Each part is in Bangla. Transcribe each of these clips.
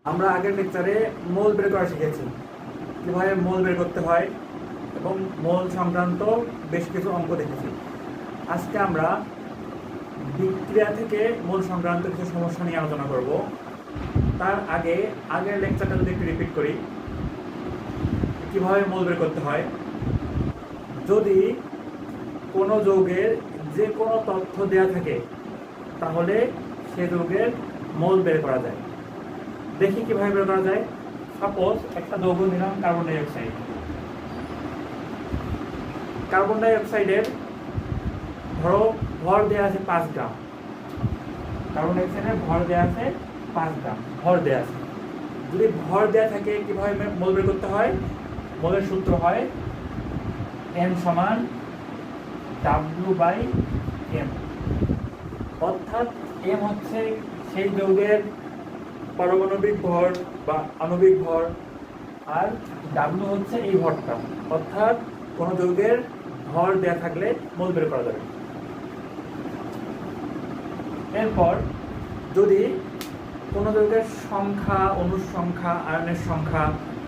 আমরা আগের লেকচারে মোল বের করা শিখেছি, কীভাবে মোল বের করতে হয় এবং মোল সংক্রান্ত বেশ কিছু অঙ্ক দেখেছি। আজকে আমরা বিক্রিয়া থেকে মোল সংক্রান্ত কিছু সমস্যা নিয়ে আলোচনা করব। তার আগে আগের লেকচারটা যদি একটু রিপিট করি, কীভাবে মোল বের করতে হয়। যদি কোনো যৌগের যে কোনো তথ্য দেওয়া থাকে তাহলে সে যৌগের মোল বের করা যায়। দেখি কিভাবে বের করা যায়। সাপোজ একটা যৌগ নিলাম কার্বন ডাই অক্সাইড। কার্বন ডাই অক্সাইডের ধরো ভর দেওয়া আছে 5 গ্রাম। কার্বন ডাই অক্সাইডের ভর দেওয়া আছে 5 গ্রাম, ভর দেওয়া আছে। যদি ভর দেওয়া থাকে কিভাবে মোল বের করতে হয়? মোলের সূত্র হয় N সমান W/M, অর্থাৎ M হচ্ছে সেই যৌগের পারমাণবিক ভর বা আণবিক ভর, আর W হচ্ছে এই ভরটা। অর্থাৎ কোনো যৌগের ভর দেয়া থাকলে মোল বের করা যাবে। এরপর যদি কোনো যৌগের সংখ্যা, অণুর সংখ্যা, আয়নের সংখ্যা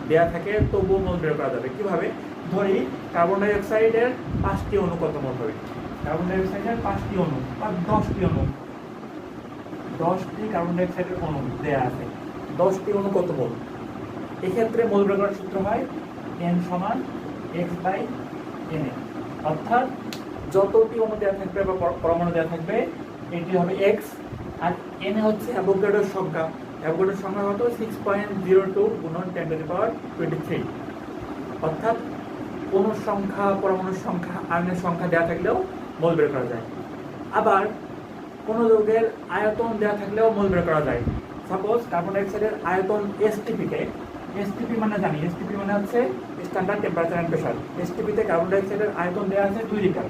দেয়া থাকে তবুও মোল বের করা যাবে। কিভাবে? ধরি কার্বন ডাই অক্সাইডের 5টি অণু কত মোল হবে। কার্বন ডাই অক্সাইডের 5টি অণু বা 10টি অণু, 10টি কার্বন ডাই অক্সাইডের অণু দেয়া আছে, 10টি অণু কত মোল? এক্ষেত্রে মোল বের করার সূত্র হয় N সমান X/Na, অর্থাৎ যতটি অণু দেওয়া থাকবে বা পরমাণু দেওয়া থাকবে এটি হবে X, আর Na হচ্ছে অ্যাভোগাড্রোর সংখ্যা। অ্যাভোগাড্রোর সংখ্যা কত? 6.02 গুণন 10⁻23। অর্থাৎ অণুর সংখ্যা, পরমাণুর সংখ্যা, আয়নের সংখ্যা দেওয়া থাকলেও মোল বের করা যায়। আবার কোনো যৌগের আয়তন দেওয়া থাকলেও মোল বের করা যায়। সাপোজ কার্বন ডাই অক্সাইডের আয়তন STP-তে, STP মানে জানি, STP মানে হচ্ছে স্ট্যান্ডার্ড টেম্পারেচার এন্ড প্রেসার। STP-তে কার্বন ডাই অক্সাইডের আয়তন দেওয়া আছে 2 লিটার।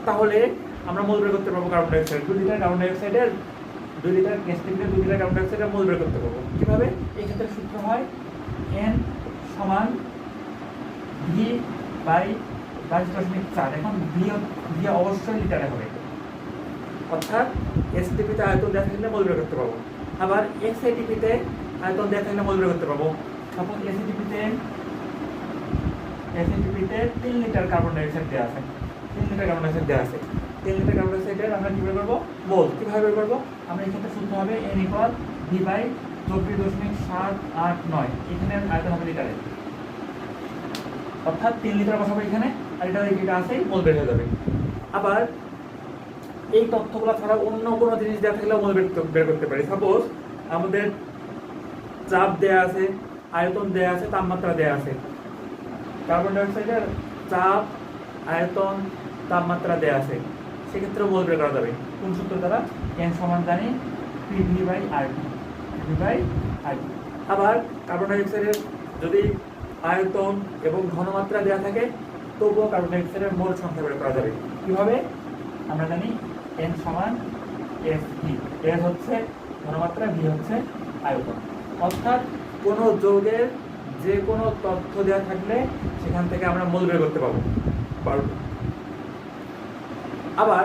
তাহলে আমরা মোল বের করতে পারবো carbon die oxide 2 litre carbon ডাই অক্সাইডের 2 লিটার STP-তে 2 লিটার কার্বন ডাই অক্সাইডের মোল বের করতে পারবো। কিভাবে? এই ক্ষেত্রে সূত্র হয় N সমান V/22.4। এখন V অবশ্যই লিটারে হবে, অর্থাৎ STP-তে আয়তন দেওয়া থাকলে মোল বের করতে পারবো। আবার SATP-তে আয়তন দেওয়া থাকলে মোল বের করতে পারবো। Suppose SATP-তে 3 litre carbon die oxide দেওয়া আছে, 3 লিটার কার্বন ডাই অক্সাইড দেওয়া আছে। 3 লিটার কার্বন ডাই অক্সাইডের আমরা কি বের করবো? মোল। কিভাবে বের করবো? আমরা এক্ষেত্রে সূত্র হবে N = V/24.789। এখানে আয়তন হবে লিটারে, অর্থাৎ 3 লিটার বসাবো এখানে, আর এটা আছে মোল বের হয়ে যাবে। আবার এই তথ্যগুলো ছাড়া অন্য কোনো জিনিস দেওয়া থাকলেও মোল বের করতে পারি। সাপোজ আমাদের চাপ দেয়া আছে, আয়তন দেয়া আছে, তাপমাত্রা দেয়া আছে। কার্বন ডাই অক্সাইডের চাপ, আয়তন, তাপমাত্রা দেয়া আছে, সেক্ষেত্রে মোল বের করা যাবে। কোন সূত্র দ্বারা? N সমান জানি PV/RT। আবার কার্বন ডাই অক্সাইডের যদি আয়তন এবং ঘনমাত্রা দেওয়া থাকে তবুও কার্বন ডাই অক্সাইডের মোল সংখ্যা বের করা যাবে। কিভাবে? আমরা জানি N সমান Sv। S হচ্ছে ঘনমাত্রা, V হচ্ছে আয়তন। অর্থাৎ কোনো যৌগের যে কোনো তথ্য দেওয়া থাকলে সেখান থেকে আমরা মোল বের করতে পারবো। আবার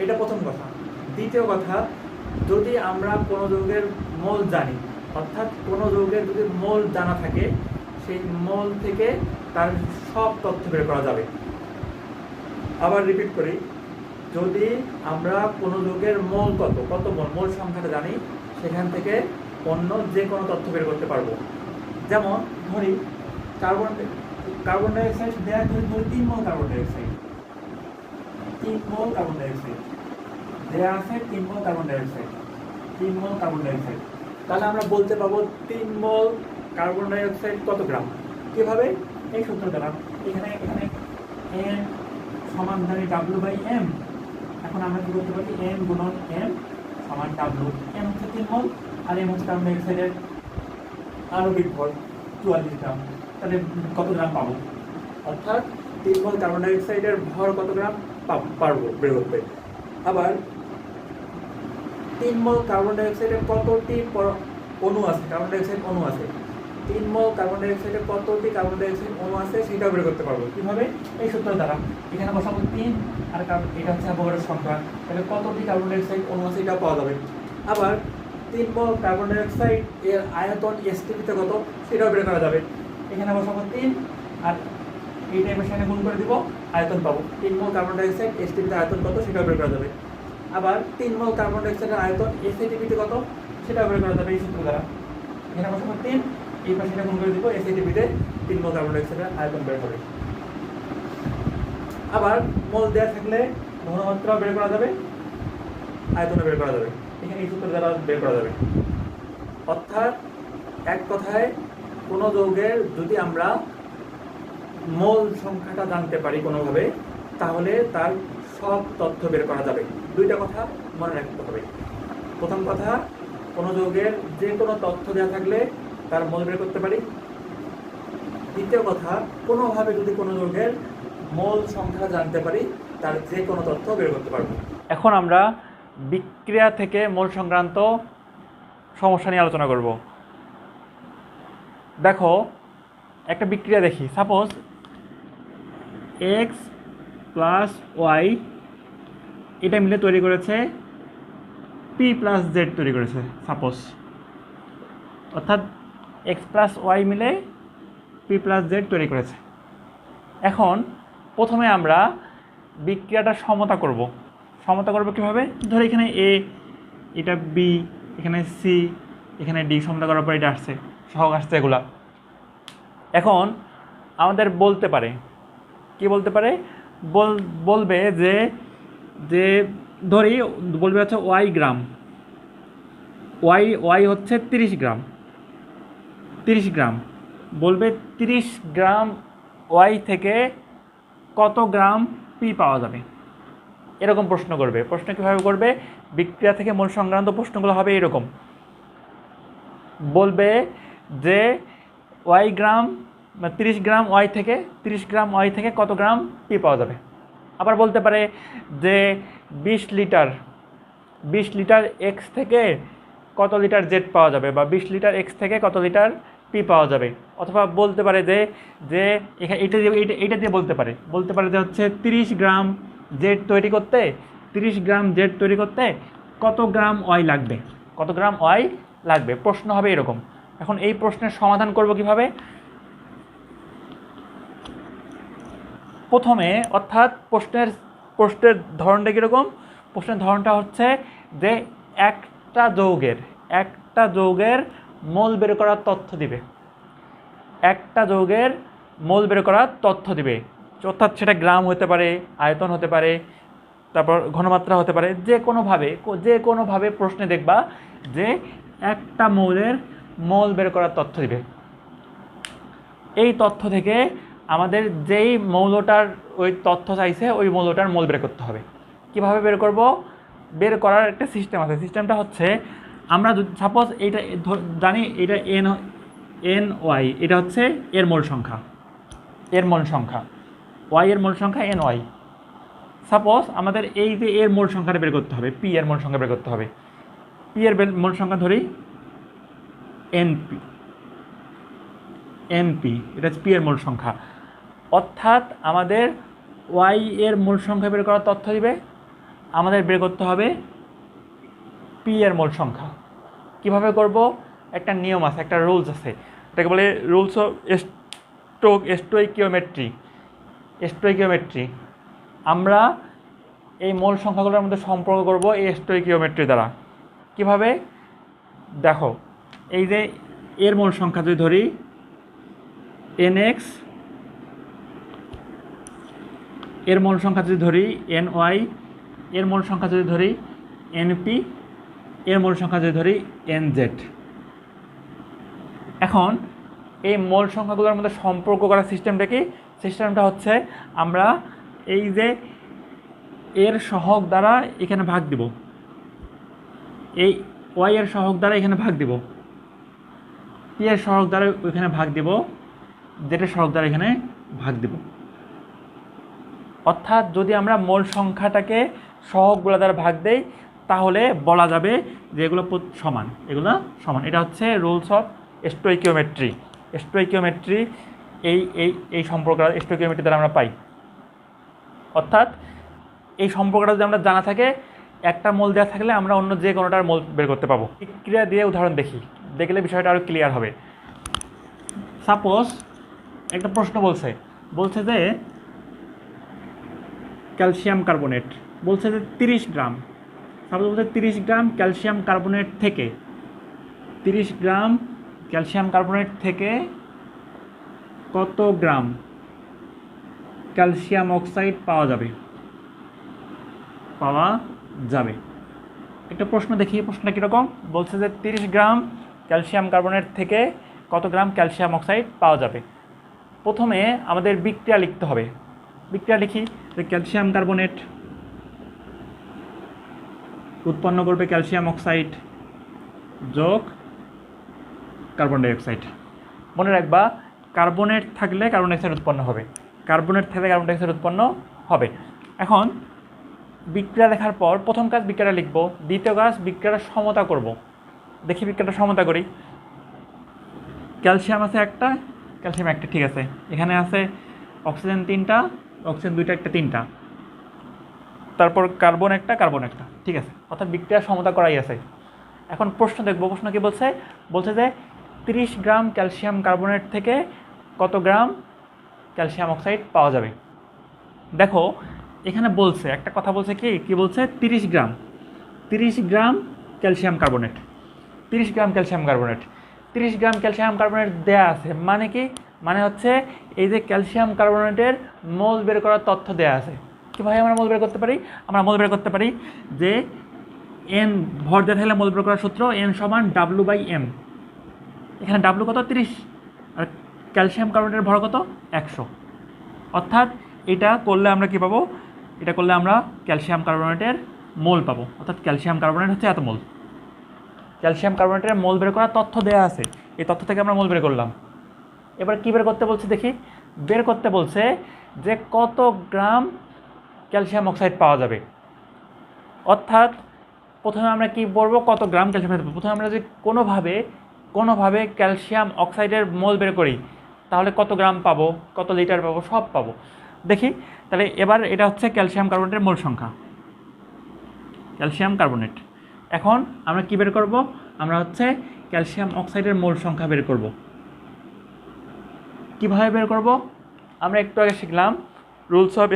এটা প্রথম কথা। দ্বিতীয় কথা, যদি আমরা কোনো যৌগের মোল জানি, অর্থাৎ কোনো যৌগের যদি মোল জানা থাকে সেই মোল থেকে তার সব তথ্য বের করা যাবে। আবার রিপিট করি, যদি আমরা কোনো যৌগের মোল কত মোল সংখ্যাটা জানি, সেখান থেকে অন্য যে কোনো তথ্য বের করতে পারবো। যেমন ধরি কার্বন ডাই অক্সাইড দেওয়া, ধরি 3 মোল কার্বন ডাই অক্সাইড, 3 মোল কার্বন ডাই অক্সাইড দেওয়া আছে, 3 মোল কার্বন ডাই অক্সাইড, 3 মোল কার্বন ডাই অক্সাইড। তাহলে আমরা বলতে পারবো 3 মোল কার্বন ডাই অক্সাইড কত গ্রাম। কিভাবে? এই সূত্র দ্বারা। এখানে N সমান জানি W/M। এখন আমরা কি করতে পারি? N গুণন M সমান W। M হচ্ছে 3 মোল, আর M হচ্ছে কার্বন ডাই অক্সাইডের আণবিক ভর 44 গ্রাম। তাহলে কত গ্রাম পাবো? অর্থাৎ 3 মোল কার্বন ডাই অক্সাইডের ভর কত গ্রাম পারবো বের করতে। আবার 3 মোল কার্বন ডাই অক্সাইডের কতটি অণু আছে, কার্বন ডাই অক্সাইড অণু আছে, 3 মোল কার্বন ডাই অক্সাইডের কতটি কার্বন ডাই অক্সাইড অণু আছে সেটাও বের করতে পারবো। কিভাবে? এই সূত্র দ্বারা। এখানে বসাবো 3, আর এটা হচ্ছে অ্যাভোগাড্রোর সংখ্যা, তাহলে কতটি কার্বন ডাই অক্সাইড অণু আছে এটাও পাওয়া যাবে। আবার 3 মোল কার্বন ডাই অক্সাইড এর আয়তন এসটিপিতে কত সেটাও বের করা যাবে। এখানে বসাবো 3 আর এই টাইমের সাথে গুণ করে দিব, আয়তন পাবো। 3 মোল কার্বন ডাই অক্সাইড এসটিপিতে আয়তন কত সেটাও বের করা যাবে। আবার 3 মোল কার্বন ডাই অক্সাইডের আয়তন এসএটিপিতে কত সেটাও বের করা যাবে এই সূত্র দ্বারা। এখানে বসাবো 3, এই পাশে গুণ করে দিব, এসএটিপিতে 3 মোল কার্বন ডাই অক্সাইডের আয়তন বের হবে। আবার মোল দেওয়া থাকলে ঘনমাত্রা বের করা যাবে, আয়তনে বের করা যাবে, এখানে এই সূত্র দ্বারা বের করা যাবে। অর্থাৎ এক কথায় কোনো যৌগের যদি আমরা মোল সংখ্যাটা জানতে পারি কোনোভাবে, তাহলে তার সব তথ্য বের করা যাবে। দুইটা কথা মনে রাখতে হবে। প্রথম কথা, কোনো যৌগের যে কোনো তথ্য দেওয়া থাকলে তার মোল বের করতে পারি। দ্বিতীয় কথা, কোনোভাবে যদি কোনো যৌগের মোল সংখ্যা জানতে পারি, তার যে কোনো তথ্য বের করতে পারবো। এখন আমরা বিক্রিয়া থেকে মোল সংক্রান্ত সমস্যা নিয়ে আলোচনা করব। দেখো, একটা বিক্রিয়া দেখি। সাপোজ এক্স প্লাস ওয়াই এটা মিলে তৈরি করেছে পি প্লাস জেড তৈরি করেছে সাপোজ, অর্থাৎ এক্স প্লাস ওয়াই মিলে পি প্লাস জেড তৈরি করেছে। এখন প্রথমে আমরা বিক্রিয়াটা সমতা করব। সমতা করব কীভাবে? ধরো এখানে এ, এটা বি, এখানে সি, এখানে ডি, সমতা করার পর এটা আসছে, সহগ আসছে এগুলা। এখন আমাদের বলতে পারে, কি বলতে পারে? বলবে যে যে ধরি বলবে হচ্ছে ওয়াই গ্রাম, ওয়াই হচ্ছে 30 গ্রাম, 30 গ্রাম বলবে 30 গ্রাম ওয়াই থেকে কত গ্রাম পি পাওয়া যাবে, এরকম প্রশ্ন করবে। প্রশ্ন কীভাবে করবে? বিক্রিয়া থেকে মোল সংক্রান্ত প্রশ্নগুলো হবে এরকম। বলবে যে ওয়াই গ্রাম 30 গ্রাম ওয়াই থেকে 30 গ্রাম ওয়াই থেকে কত গ্রাম পি পাওয়া যাবে। আবার বলতে পারে যে 20 লিটার এক্স থেকে কত লিটার জেড পাওয়া যাবে, বা 20 লিটার এক্স থেকে কত লিটার পি পাওয়া যাবে। অথবা বলতে পারে যে এখানে এটা দিয়ে বলতে পারে যে হচ্ছে 30 গ্রাম জেড তৈরি করতে 30 গ্রাম জেড তৈরি করতে কত গ্রাম ওয়াই লাগবে, কত গ্রাম ওয়াই লাগবে। প্রশ্ন হবে এরকম। এখন এই প্রশ্নের সমাধান করব কিভাবে? প্রথমে, অর্থাৎ প্রশ্নের ধরনটা কীরকম? প্রশ্নের ধরনটা হচ্ছে যে একটা যৌগের মোল বের করার তথ্য দিবে, একটা যৌগের মোল বের করার তথ্য দিবে। অর্থাৎ সেটা গ্রাম হতে পারে, আয়তন হতে পারে, তারপর ঘনমাত্রা হতে পারে, যে কোনোভাবে প্রশ্নে দেখবা যে একটা মৌলের মোল বের করার তথ্য দিবে। এই তথ্য থেকে আমাদের যেই মৌলটার ওই তথ্য চাইছে ওই মৌলটার মোল বের করতে হবে। কিভাবে বের করব? বের করার একটা সিস্টেম আছে। সিস্টেমটা হচ্ছে, আমরা সাপোজ এইটা জানি, এটা এন ওয়াই, এটা হচ্ছে এর মোল সংখ্যা, ওয়াই এর মোল সংখ্যা এন ওয়াই। সাপোজ আমাদের এই যে এর মোল সংখ্যাটা বের করতে হবে, পি এর মোল সংখ্যা বের করতে হবে। পি এর মোল সংখ্যা ধরি এনপি, এটা হচ্ছে পি এর মোল সংখ্যা। অর্থাৎ আমাদের ওয়াই এর মোল সংখ্যা বের করার তথ্য দিবে, আমাদের বের করতে হবে পি এর মোল সংখ্যা। কিভাবে করব? একটা নিয়ম আছে, একটা রুলস আছে, এটাকে বলে রুলস অফ স্টোইকিওমেট্রি। আমরা এই মোল সংখ্যাগুলোর মধ্যে সম্পর্ক করব এই স্টোইকিওমেট্রি দ্বারা। কিভাবে? দেখো, এই যে এর মোল সংখ্যা যদি ধরি NX, এর মোল সংখ্যা যদি ধরি NY, এর মোল সংখ্যা যদি ধরি NP, এর মোল সংখ্যা যদি ধরি NZ। এখন এই মোল সংখ্যাগুলোর মধ্যে সম্পর্ক করার সিস্টেমটা কি? সিস্টেমটা হচ্ছে, আমরা এই যে এর সহগ দ্বারা এখানে ভাগ দিব, এই ওয়াই এর সহগ দ্বারা এখানে ভাগ দিব, পি এর সহগ দ্বারা ওইখানে ভাগ দিব, জেড এর সহগ দ্বারা এখানে ভাগ দিব। অর্থাৎ যদি আমরা মোল সংখ্যাটাকে সহগগুলো দ্বারা ভাগ দেই, তাহলে বলা যাবে যে এগুলো সমান, এটা হচ্ছে রুলস অফ স্টোইকিওমেট্রি। এই সম্পর্কটা স্টোইকিওমেট্রি দ্বারা আমরা পাই। অর্থাৎ এই সম্পর্কটা যদি আমরা জানা থাকে, একটা মোল দেওয়া থাকলে আমরা অন্য যে কোনোটার মোল বের করতে পাবো। বিক্রিয়া দিয়ে উদাহরণ দেখলে বিষয়টা আরও ক্লিয়ার হবে। সাপোজ একটা প্রশ্ন বলছে যে ক্যালসিয়াম কার্বনেট, বলছে যে 30 গ্রাম, সাপোজ বলছে 30 গ্রাম ক্যালসিয়াম কার্বনেট থেকে 30 গ্রাম ক্যালসিয়াম কার্বনেট থেকে কত গ্রাম ক্যালসিয়াম অক্সাইড পাওয়া যাবে। একটা প্রশ্ন দেখি, প্রশ্নটা কীরকম। বলছে যে 30 গ্রাম ক্যালসিয়াম কার্বনেট থেকে কত গ্রাম ক্যালসিয়াম অক্সাইড পাওয়া যাবে। প্রথমে আমাদের বিক্রিয়া লিখতে হবে। বিক্রিয়া লিখি যে ক্যালসিয়াম কার্বনেট উৎপন্ন করবে ক্যালসিয়াম অক্সাইড যোগ কার্বন ডাইঅক্সাইড। মনে রাখবা কার্বনেট থাকলে কার্বন ডাইঅক্সাইড উৎপন্ন হবে, কার্বনেট থাকলে কার্বন ডাইঅক্সাইড উৎপন্ন হবে। এখন বিক্রিয়া লেখার পর প্রথম কাজ বিক্রিয়াটা লিখব, দ্বিতীয় কাজ বিক্রিয়াটা সমতা করব। দেখি বিক্রিয়াটা সমতা করি। ক্যালসিয়াম আছে একটা, ক্যালসিয়াম একটা, ঠিক আছে। এখানে আছে অক্সিজেন 3টা, অক্সিজেন 2টা, একটা 3টা, তারপর কার্বন একটা, কার্বন একটা, ঠিক আছে। অর্থাৎ বিক্রিয়া সমতা করাই আছে। এখন প্রশ্ন দেখব, প্রশ্ন কি বলছে। বলছে যে 30 গ্রাম ক্যালসিয়াম কার্বনেট থেকে কত গ্রাম ক্যালসিয়াম অক্সাইড পাওয়া যাবে। দেখো এখানে বলছে একটা কথা, বলছে কি বলছে 30 গ্রাম ক্যালসিয়াম কার্বনেট, 30 গ্রাম ক্যালসিয়াম কার্বনেট, 30 গ্রাম ক্যালসিয়াম কার্বনেট দেয়া আছে। মানে কি, মানে হচ্ছে এই যে ক্যালসিয়াম কার্বনেটের মোল বের করার তথ্য দেয়া আছে। কীভাবে আমরা মোল বের করতে পারি? আমরা মোল বের করতে পারি যে এন ভর দেওয়া থাকলে মোল বের করার সূত্র এন সমান W/m। এখানে W কত? 30, আর ক্যালসিয়াম কার্বনেটের ভর কত? 100। অর্থাৎ এটা করলে আমরা কি পাবো? এটা করলে আমরা ক্যালসিয়াম কার্বনেটের মোল পাবো। অর্থাৎ ক্যালসিয়াম কার্বনেট হচ্ছে এত মোল। ক্যালসিয়াম কার্বনেটের মোল বের করার তথ্য দেওয়া আছে, এই তথ্য থেকে আমরা মোল বের করলাম। এবার কী বের করতে বলছে দেখি। বের করতে বলছে যে কত গ্রাম ক্যালসিয়াম অক্সাইড পাওয়া যাবে। অর্থাৎ প্রথমে আমরা কি বলবো, কত গ্রাম ক্যালসিয়াম অক্সাইড। প্রথমে আমরা যদি কোনোভাবে ক্যালসিয়াম অক্সাইডের মোল বের করি তাহলে কত গ্রাম পাবো, কত লিটার পাবো, সব পাবো। দেখি তাহলে এবার এটা হচ্ছে ক্যালসিয়াম কার্বনেটের মোল সংখ্যা, ক্যালসিয়াম কার্বনেট। এখন আমরা কি বের করব? আমরা হচ্ছে ক্যালসিয়াম অক্সাইডের মোল সংখ্যা বের করব। কিভাবে বের করব? আমরা একটু আগে শিখলাম রুলস অফ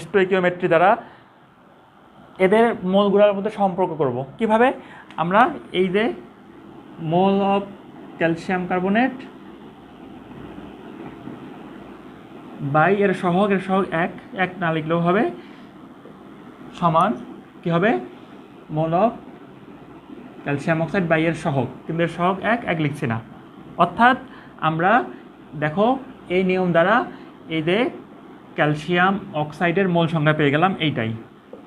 স্টোইকিওমেট্রি দ্বারা এদের মোলগুলোর মধ্যে সম্পর্ক করব। কিভাবে? আমরা এই যে mole of calcium carbonate by এর সহগ 1 না লিখলেও হবে, সমান কি হবে? Mole of calcium oxide by এর সহগ, কিন্তু এর সহগ 1 লিখছি না। অর্থাৎ আমরা দেখো এই নিয়ম দ্বারা এই যে ক্যালসিয়াম অক্সাইডের মোল সংখ্যা পেয়ে গেলাম, এইটাই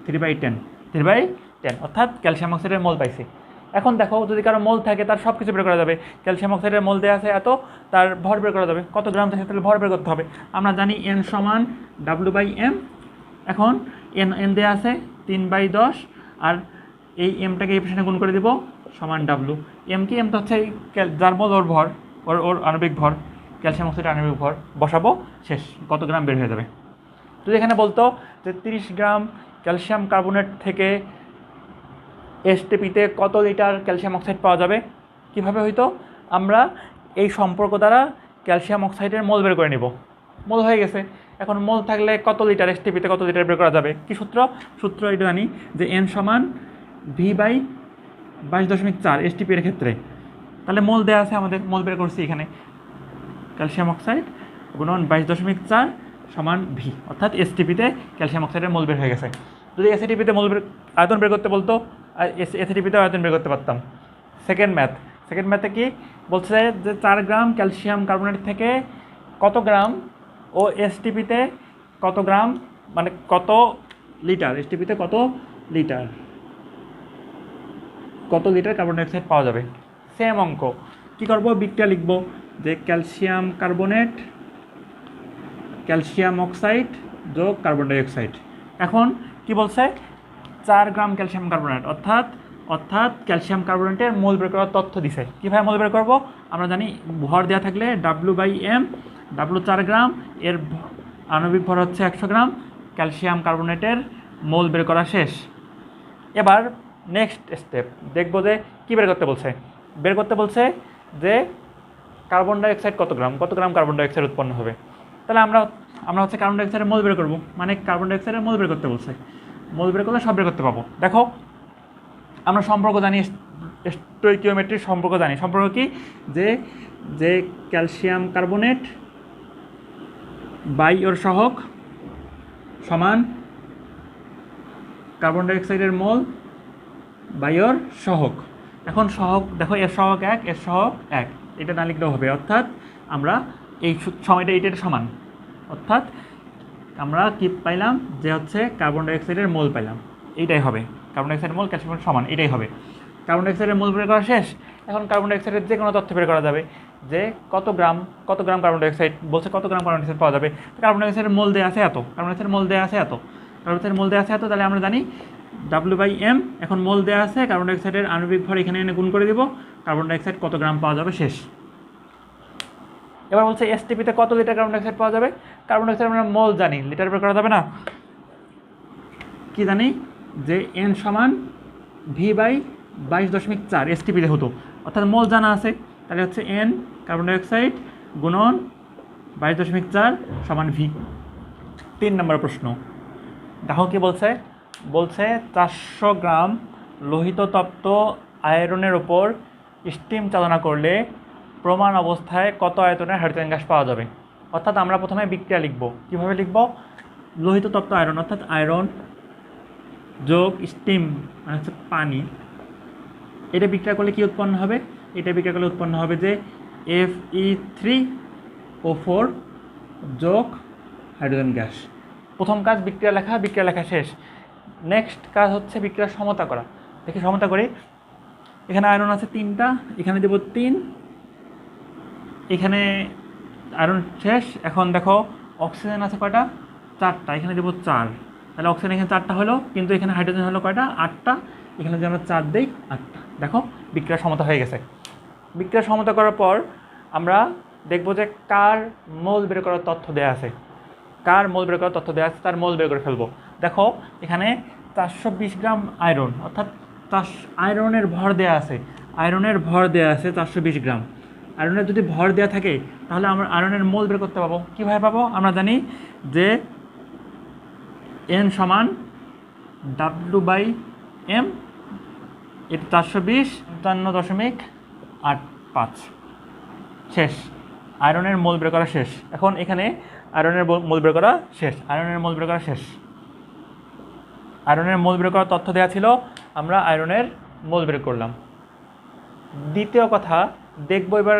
3/10, অর্থাৎ ক্যালসিয়াম অক্সাইডের মোল পাইছি। এখন দেখো যদি কারো মোল থাকে তার সব কিছু বের করা যাবে। ক্যালসিয়াম অক্সাইডের মোল দেওয়া আছে এত, তার ভর বের করা যাবে। কত গ্রাম থাকে তাহলে ভর বের করতে হবে। আমরা জানি এন সমান W/m। এখন এন দেওয়া আছে 3/10, আর এই এমটাকে এই পেছনে গুণ করে দেবো সমান W। এম কি? এম তো হচ্ছে যার মোল ওর ভর, ওর আণবিক ভর, ক্যালসিয়াম অক্সাইডের আণবিক ভর বসাবো, শেষ। কত গ্রাম বের হয়ে যাবে। যদি এখানে বলতো যে 30 গ্রাম ক্যালসিয়াম কার্বনেট থেকে এসটিপিতে কত লিটার ক্যালসিয়াম অক্সাইড পাওয়া যাবে, কিভাবে হইতো? আমরা এই সম্পর্ক দ্বারা ক্যালসিয়াম অক্সাইডের মোল বের করে নিব। মোল হয়ে গেছে। এখন মোল থাকলে কত লিটার এসটিপিতে কত লিটার বের করা যাবে? কি সূত্র এটা জানি যে এন সমান V/22.4 এসটিপির ক্ষেত্রে। তাহলে মোল দেওয়া আছে, আমাদের মোল বের করছি এখানে। ক্যালসিয়াম অক্সাইড গুণন 22.4 সমান V, অর্থাৎ এসটিপিতে ক্যালসিয়াম অক্সাইডের মোল বের হয়ে গেছে। যদি এসটিপিতে মোল আয়তন বের করতে বলতো, আর এসটিপিতে আয়তন বের করতে পারতাম। সেকেন্ড ম্যাথে কি বলছে যে 4 গ্রাম ক্যালসিয়াম কার্বনেট থেকে কত গ্রাম ও এসটিপিতে কত গ্রাম, মানে কত লিটার, এসটিপিতে কত লিটার কার্বন ডাইঅক্সাইড পাওয়া যাবে। সেম অঙ্ক কী করবো? বিক্রিয়া লিখব যে ক্যালসিয়াম কার্বনেট, ক্যালসিয়াম অক্সাইড যোগ কার্বন ডাইঅক্সাইড। এখন কি বলছে? 4 গ্রাম ক্যালসিয়াম কার্বনেট, অর্থাৎ ক্যালসিয়াম কার্বনেটের মোল বের করার তথ্য দিছে। কীভাবে মোল বের করবো? আমরা জানি ভর দেওয়া থাকলে W/m, W 4 গ্রাম, এর আণবিক ভর হচ্ছে 100 গ্রাম। ক্যালসিয়াম কার্বনেটের মোল বের করা শেষ। এবার নেক্সট স্টেপ দেখব যে কী বের করতে বলছে। বের করতে বলছে যে কার্বন ডাইঅক্সাইড কত গ্রাম কার্বন ডাইঅক্সাইড উৎপন্ন হবে। তাহলে আমরা হচ্ছে কার্বন ডাইঅক্সাইডের মোল বের করবো, মানে কার্বন ডাইঅক্সাইডের মোল বের করতে বলছে। মোল বের করলে সব বের করতে পাবো। দেখো আমরা সম্পর্ক জানি, স্টোইকিওমেট্রির সম্পর্ক জানি। সম্পর্ক কি, যে ক্যালসিয়াম কার্বনেট বাই ওর সহগ সমান কার্বন ডাইঅক্সাইডের মোল বাই ওর সহগ। এখন সহগ দেখো, এর সহগ 1, এর সহগ 1, এটা না লিখলেও হবে। অর্থাৎ আমরা এই সময়টা এটা সমান, অর্থাৎ আমরা কি পাইলাম যে হচ্ছে কার্বন ডাইঅক্সাইডের মোল পাইলাম, এইটাই হবে কার্বন ডাইঅক্সাইডের মোল ক্যালসিয়ামের সমান, এটাই হবে। কার্বন ডাইঅক্সাইডের মোল বের করা শেষ। এখন কার্বন ডাইঅক্সাইডের যে কোনো তথ্য বের করা যাবে, যে কত গ্রাম কার্বন ডাইঅক্সাইড বলছে, কত গ্রাম কার্বন ডাইঅক্সাইড পাওয়া যাবে। কার্বন ডাইঅক্সাইডের মোল দেওয়া আছে এত, কার্বন ডাইঅক্সাইডের মোল দেওয়া আছে এত, কার্বন ডাইঅক্সাইডের মোল দেওয়া আছে এত, তাহলে আমরা জানি W/M। এখন মোল দেওয়া আছে, কার্বন ডাইঅক্সাইডের আণবিক ভর এখানে এনে গুণ করে দিব, কার্বন ডাইঅক্সাইড কত গ্রাম পাওয়া যাবে শেষ। এবার বলছে এসটিপিতে কত লিটার কার্বন ডাইঅক্সাইড পাওয়া যাবে। কার্বন ডাইঅক্সাইড আমরা মোল জানি, লিটার বের করা যাবে না। কি জানি যে N সমান V/22.4 এসটিপিতে হতো, অর্থাৎ মোল জানা আছে। তাহলে হচ্ছে N কার্বন ডাইঅক্সাইড গুণন 22.4 সমান V। 3 নম্বর প্রশ্ন দেখো কি বলছে। বলছে 400 গ্রাম লোহিত তপ্ত আয়রনের ওপর স্টিম চালনা করলে প্রমাণ অবস্থায় কত আয়তনের হাইড্রোজেন গ্যাস পাওয়া যাবে। অর্থাৎ আমরা প্রথমে বিক্রিয়া লিখব। কীভাবে লিখব, লোহিত তপ্ত আয়রন অর্থাৎ আয়রন যোগ স্টিম মানে হচ্ছে পানি, এটা বিক্রিয়া করলে কি উৎপন্ন হবে, এটা বিক্রিয়া করলে উৎপন্ন হবে যে Fe3O4 যোগ হাইড্রোজেন গ্যাস। প্রথম কাজ বিক্রিয়া লেখা শেষ। নেক্সট কাজ হচ্ছে বিক্রিয়ার সমতা করা। দেখি সমতা করি। এখানে আয়রন আছে 3টা, এখানে দেব 3, এখানে আয়রন শেষ। এখন দেখো অক্সিজেন আছে কয়টা, 4টা, এখানে দেব 4, তাহলে অক্সিজেন এখানে 4টা হলো, কিন্তু এখানে হাইড্রোজেন হলো কয়টা, 8টা, এখানে যদি আমরা 4 দিই 8টা। দেখো বিক্রিয়া সমতা হয়ে গেছে। বিক্রিয়া সমতা করার পর আমরা দেখব যে কার মোল বের করার তথ্য দেওয়া আছে, কার মোল বের করার তথ্য দেওয়া আছে তার মোল বের করে ফেলবো। দেখো এখানে 420 গ্রাম আয়রন, অর্থাৎ আয়রনের ভর দেওয়া আছে, আয়রনের ভর দেওয়া আছে 420 গ্রাম। আয়রনের যদি ভর দেওয়া থাকে তাহলে আমরা আয়রনের মোল বের করতে পাবো। কীভাবে পাবো, আমরা জানি যে N সমান W/M, এটা 420 55.85 শেষ। আয়রনের মোল বের করা শেষ। এখন এখানে আয়রনের মোল বের করা শেষ, আয়রনের মোল বের করা শেষ। আয়রনের মোল বের করার তথ্য দেওয়া ছিল, আমরা আয়রনের মোল বের করলাম। দ্বিতীয় কথা দেখবো এবার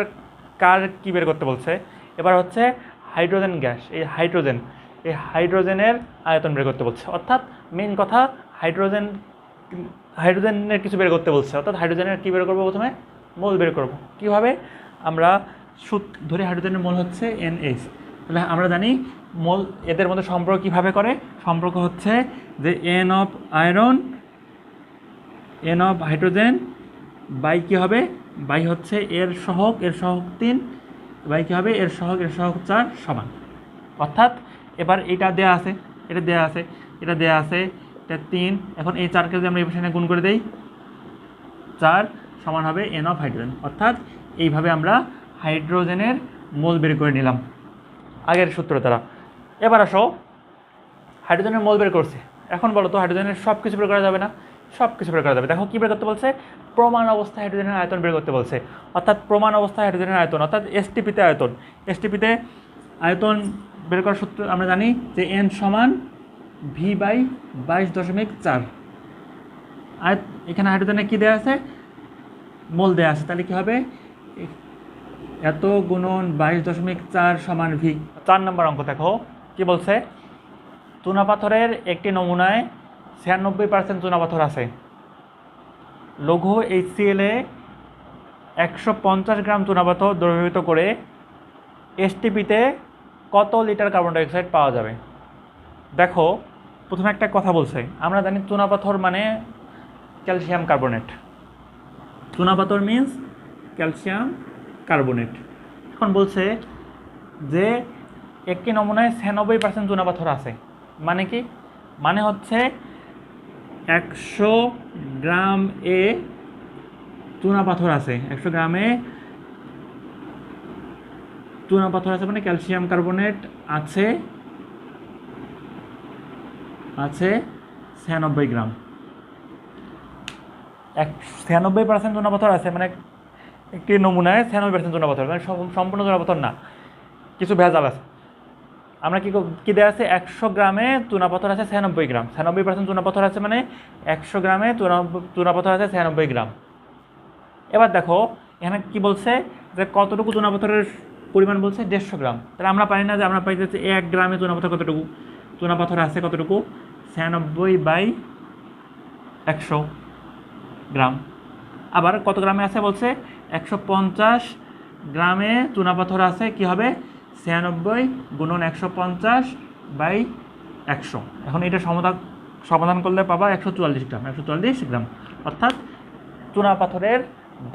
কার কী বের করতে বলছে। এবার হচ্ছে হাইড্রোজেন গ্যাস, এই হাইড্রোজেনের আয়তন বের করতে বলছে। অর্থাৎ মেইন কথা হাইড্রোজেনের কিছু বের করতে বলছে, অর্থাৎ হাইড্রোজেনের কী বের করবো, প্রথমে মোল বের করব। কীভাবে, আমরা ধরি হাইড্রোজেনের মোল হচ্ছে NH, তাহলে আমরা জানি মোল এদের মধ্যে সম্পর্ক কীভাবে করে। সম্পর্ক হচ্ছে যে N of iron N of hydrogen by কী হবে, বাই হচ্ছে এর সহগ 3 বাই কী হবে, এর সহগ 4 সমান। অর্থাৎ এবার এটা দেয়া আছে, এটা দেয়া আছে, এটা দেয়া আছে, এটা 3। এখন এই 4কে যদি আমরা এই পাশে গুণ করে দেই, 4 সমান হবে N অফ হাইড্রোজেন। অর্থাৎ এইভাবে আমরা হাইড্রোজেনের মোল বের করে নিলাম আগের সূত্র দ্বারা। এবার আসো হাইড্রোজেনের মোল বের করছে। এখন বলো তো হাইড্রোজেনের সব কিছু বের করা যাবে না, সব কিছু বের করা যাবে। দেখো কী বের করতে বলছে, প্রমাণ অবস্থায় হাইড্রোজেনের আয়তন বের করতে বলছে। অর্থাৎ প্রমাণ অবস্থায় হাইড্রোজেনের আয়তন, অর্থাৎ এসটিপিতে আয়তন। এসটিপিতে আয়তন বের করার সূত্র আমরা জানি যে N সমান V/22.4। এখানে হাইড্রোজেনে কী দেওয়া আছে, মোল দেওয়া আছে, তাহলে কী হবে, এত গুণন 22.4 সমান V। 4 নম্বর অঙ্ক দেখো কি বলছে, চুনাপাথরের একটি নমুনায় 96% চুনাপাথর আছে। লঘু HCl-এ 150 গ্রাম চুনাপাথর দ্রবীভূত করে এসটিপিতে কত লিটার কার্বন ডাইঅক্সাইড পাওয়া যাবে। দেখো প্রথমে একটা কথা বলছে, আমরা জানি চুনাপাথর মানে ক্যালসিয়াম কার্বনেট, চুনাপাথর মিন্স ক্যালসিয়াম কার্বনেট। এখন বলছে যে একটি নমুনায় 96% চুনাপাথর আছে, মানে কি, মানে হচ্ছে 100 গ্রাম এ চুনাপাথর আছে, 100 গ্রামে চুনাপাথর আছে মানে ক্যালসিয়াম কার্বনেট আছে 96 গ্রাম। 96% চুনাপাথর আছে মানে একটি নমুনায় 96% চুনাপাথর, মানে সম্পূর্ণ চুনাপাথর না, কিছু ভেজাল আছে। আমরা কি দেওয়া আছে, 100 গ্রামে চুনাপাথর আছে 96 গ্রাম, 96% চুনাপাথর আছে মানে 100 গ্রামে চুনাপাথর আছে 96 গ্রাম। এবার দেখো এখানে কি বলছে যে কতটুকু চুনাপাথরের পরিমাণ বলছে 150 গ্রাম। তাহলে আমরা পারি না যে আমরা পাই যাচ্ছে 1 গ্রামে চুনাপাথর কতটুকু, চুনাপাথর আছে কতটুকু 96/100 গ্রাম। আবার কত গ্রামে আছে বলছে 150 গ্রামে চুনাপাথর আছে, কি হবে 96 গুণন 150/100। এখন এটা সমাধান করলে পাবা 144 গ্রাম, 144 গ্রাম। অর্থাৎ চুনাপাথরের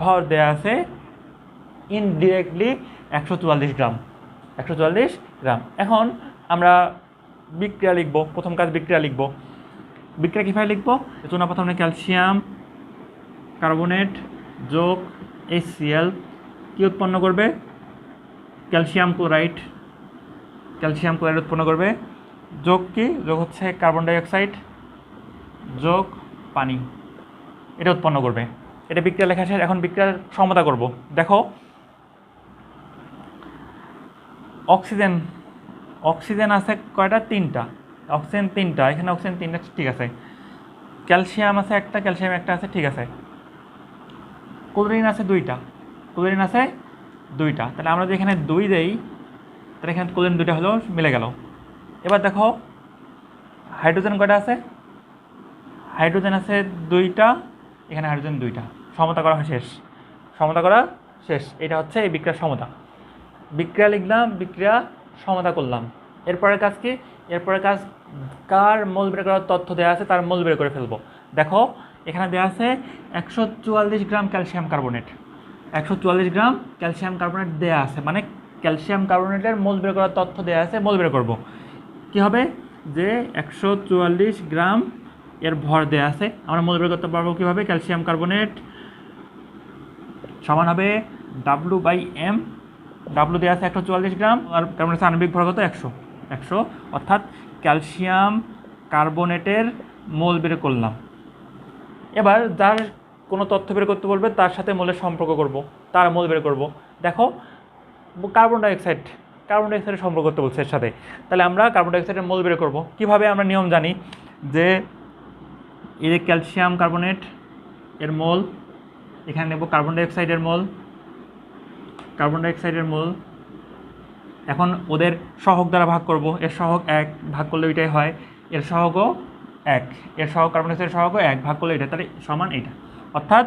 ভর দেয়া আছে ইনডিরেক্টলি 144 গ্রাম, 144 গ্রাম। এখন আমরা বিক্রিয়া লিখব, প্রথম কাজ বিক্রিয়া লিখব। বিক্রিয়া কীভাবে লিখব, চুনাপাথর মানে ক্যালসিয়াম কার্বনেট যোগ HCl কি উৎপন্ন করবে, ক্যালসিয়াম ক্লোরাইড উৎপন্ন করবে, যোগ কি, যোগ হচ্ছে কার্বন ডাইঅক্সাইড যোগ পানি, এটা উৎপন্ন করবে। এটা বিক্রিয়া লেখা শেষ। এখন বিক্রিয়ার সমতা করব। দেখো অক্সিজেন আছে কয়টা, 3টা, অক্সিজেন 3টা, এখানে অক্সিজেন 3টা, ঠিক আছে। ক্যালসিয়াম আছে একটা, ক্যালসিয়াম একটা আছে, ঠিক আছে। ক্লোরিন আছে 2টা, ক্লোরিন আছে 2টা। তাহলে আমরা যদি এখানে 2 দেই তাহলে এখানে ক্লোরিন 2টা হলো, মিলে গেল। এবার দেখো হাইড্রোজেন কয়টা আছে, হাইড্রোজেন আছে 2টা, এখানে হাইড্রোজেন 2টা। সমতা করা শেষ, সমতা করা শেষ। এটা হচ্ছে এই বিক্রিয়ার সমতা। বিক্রিয়া লিখলাম, বিক্রিয়া সমতা করলাম। এরপরের কাজ কি, এরপরের কাজ কার মোল বের করার তথ্য দেওয়া আছে তার মোল বের করে ফেলবো। দেখো এখানে দেওয়া আছে 144 গ্রাম ক্যালসিয়াম কার্বনেট, 144 গ্রাম ক্যালসিয়াম কার্বনেট দেওয়া আছে, মানে ক্যালসিয়াম কার্বনেটের মোল বের করার তথ্য দেওয়া আছে, মোল বের করব। কি হবে যে 144 গ্রাম এর ভর দেওয়া আছে, আমরা মোল বের করতে পারবো কীভাবে, ক্যালসিয়াম কার্বনেট সমান হবে W/m, W দেওয়া আছে 144 গ্রাম, আর কার্বনেটের আণবিক ভর কত 100, অর্থাৎ ক্যালসিয়াম কার্বনেটের মোল বের করলাম। এবার যার কোনো তথ্য বের করতে বলবে তার সাথে মোলের সম্পর্ক করব, তার মোল বের করব। দেখো কার্বন ডাইঅক্সাইডের সম্পর্ক করতে বলছে এর সাথে, তাহলে আমরা কার্বন ডাইঅক্সাইডের মোল বের করব। কীভাবে, আমরা নিয়ম জানি যে এই যে ক্যালসিয়াম কার্বনেট এর মোল, এখানে নেব কার্বন ডাইঅক্সাইডের মোল, এখন ওদের সহগ দ্বারা ভাগ করব। এর সহগ 1, ভাগ করলে ওইটাই হয়, এর সহগও 1, এর সহগ কার্বন ডাইঅক্সাইডের সহগও 1, ভাগ করলে এটা, তাহলে সমান এইটা। অর্থাৎ